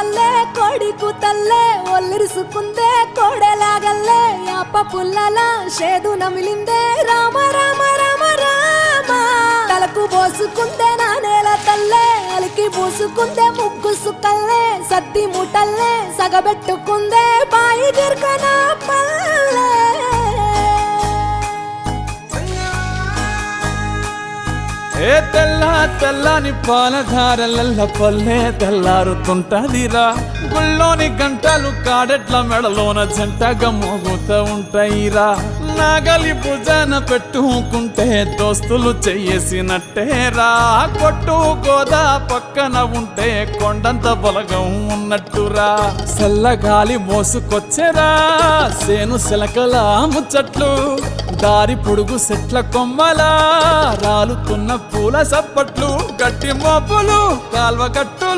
పల్లె కోడికు తల్లే ఒల్లిరుసుకుందే కోడెలాగల్లే యాప పుల్లల షేదు నమిలిందే రామ రామ రామ రామ తలకు పోసుకుందే నా నేల తల్లే అలికి పూసుకుందే ముగ్గు సుక్కల్లే సత్తి ముటల్లే సగబెట్టుకుందే బాయి గిర్కన పల్లె ఏ తెల్ల తెల్లని పాలధారలల్ల పల్లె తెల్లారుతుంటదిరా గుళ్ళోని గంటలు కాడెట్ల మెడలోన జంటగా మోగుతూ ఉంటాయిరా నాగలి భుజాన పెట్టుకుంటే దోస్తులు చెయ్యేసినట్టేరా కొట్టు గోదా పక్కన ఉంటే కొండంత బలగం ఉన్నట్టురా చల్లగాలి మోసుకొచ్చెరా సేను శిలకల ముచ్చట్లు దారి పొడుగు సెట్ల కొమ్మలా రాలుతున్న పూల సప్పట్లు గట్టి మోపులు కాల్వ గట్టులు